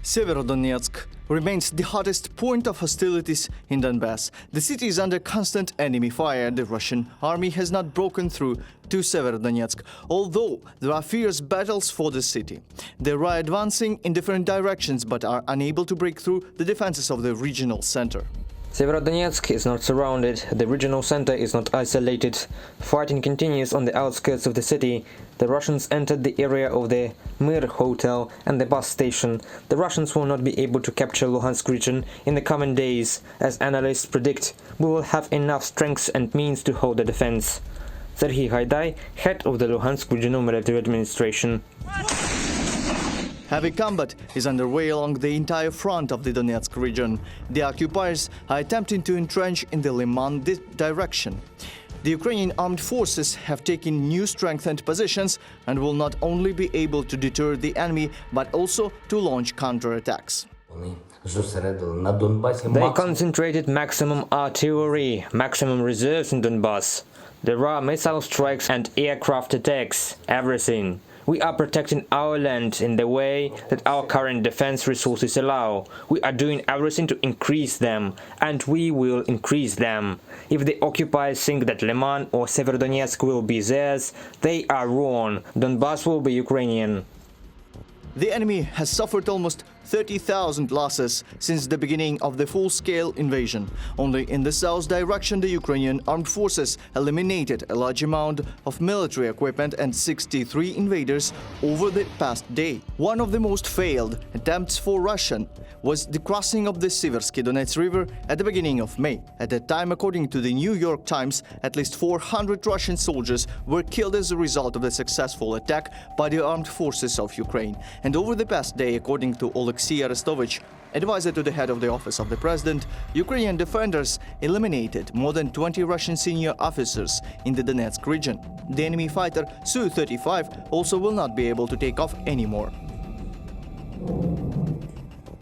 Severodonetsk remains the hottest point of hostilities in Donbas. The city is under constant enemy fire. The Russian army has not broken through to Severodonetsk, although there are fierce battles for the city. They are advancing in different directions but are unable to break through the defenses of the regional center. Severodonetsk is not surrounded, the regional center is not isolated. Fighting continues on the outskirts of the city. The Russians entered the area of the Mir hotel and the bus station. The Russians will not be able to capture Luhansk region in the coming days. As analysts predict, we will have enough strength and means to hold the defense. Serhiy Haidai, head of the Luhansk Regional Military Administration. Heavy combat is underway along the entire front of the Donetsk region. The occupiers are attempting to entrench in the Liman direction. The Ukrainian armed forces have taken new strengthened positions and will not only be able to deter the enemy, but also to launch counterattacks. They concentrated maximum artillery, maximum reserves in Donbas. There are missile strikes and aircraft attacks, everything. We are protecting our land in the way that our current defense resources allow. We are doing everything to increase them, and we will increase them. If the occupiers think that Liman or Severodonetsk will be theirs, they are wrong. Donbas will be Ukrainian. The enemy has suffered almost 30,000 losses since the beginning of the full-scale invasion. Only in the south direction, the Ukrainian armed forces eliminated a large amount of military equipment and 63 invaders over the past day. One of the most failed attempts for Russian was the crossing of the Severodonetsk river at the beginning of May. At that time, according to the New York Times, at least 400 Russian soldiers were killed as a result of the successful attack by the armed forces of Ukraine. And over the past day, according to Alexei Arestovich, advisor to the head of the office of the president, Ukrainian defenders eliminated more than 20 Russian senior officers in the Donetsk region. The enemy fighter Su-35 also will not be able to take off anymore.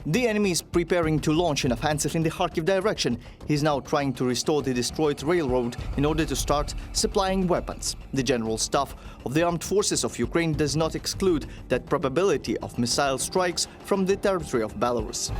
The enemy is preparing to launch an offensive in the Kharkiv direction. He is now trying to restore the destroyed railroad in order to start supplying weapons. The General Staff of the Armed Forces of Ukraine does not exclude that probability of missile strikes from the territory of Belarus.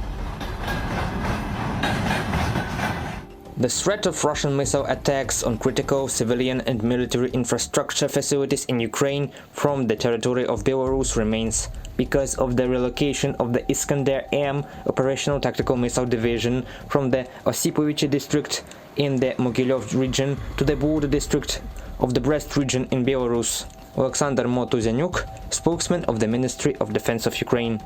The threat of Russian missile attacks on critical civilian and military infrastructure facilities in Ukraine from the territory of Belarus remains because of the relocation of the Iskander-M operational tactical missile division from the Osipovich district in the Mogilov region to the border district of the Brest region in Belarus. Alexander Motuzanyuk, spokesman of the Ministry of Defense of Ukraine.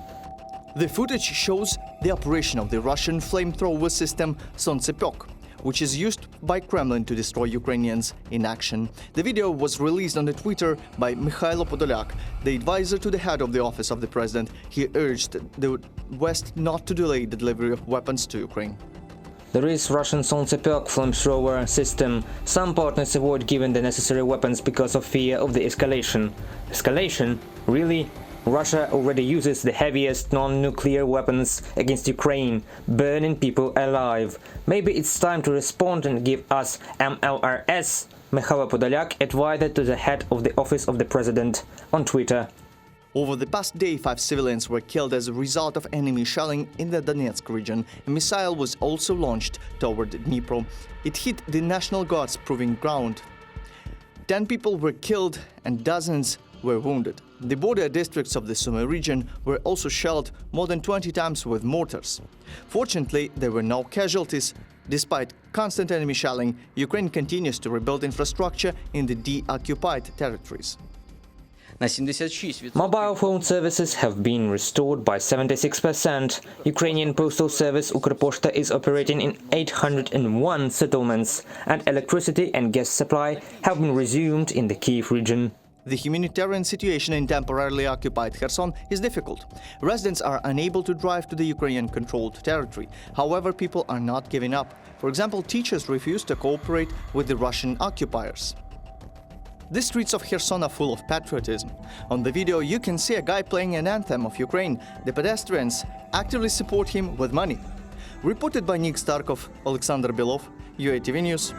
The footage shows the operation of the Russian flamethrower system Solntsepek, which is used by Kremlin to destroy Ukrainians in action. The video was released on the Twitter by Mikhailo Podolyak, the advisor to the head of the office of the president. He urged the West not to delay the delivery of weapons to Ukraine. There is Russian Solntsepek flamethrower system. Some partners avoid giving the necessary weapons because of fear of the escalation. Escalation? Really? Russia already uses the heaviest non-nuclear weapons against Ukraine, burning people alive. Maybe it's time to respond and give us MLRS, Mikhailo Podolyak, advisor to the head of the office of the president, on Twitter. Over the past day, 5 civilians were killed as a result of enemy shelling in the Donetsk region. A missile was also launched toward Dnipro. It hit the National Guard's proving ground. 10 people were killed and dozens were wounded. The border districts of the Sumy region were also shelled more than 20 times with mortars. Fortunately, there were no casualties. Despite constant enemy shelling, Ukraine continues to rebuild infrastructure in the de-occupied territories. Mobile phone services have been restored by 76%. Ukrainian postal service Ukrposhta is operating in 801 settlements, and electricity and gas supply have been resumed in the Kyiv region. The humanitarian situation in temporarily occupied Kherson is difficult. Residents are unable to drive to the Ukrainian-controlled territory. However, people are not giving up. For example, teachers refuse to cooperate with the Russian occupiers. The streets of Kherson are full of patriotism. On the video, you can see a guy playing an anthem of Ukraine. The pedestrians actively support him with money. Reported by Nick Starkov, Alexander Belov, UATV News.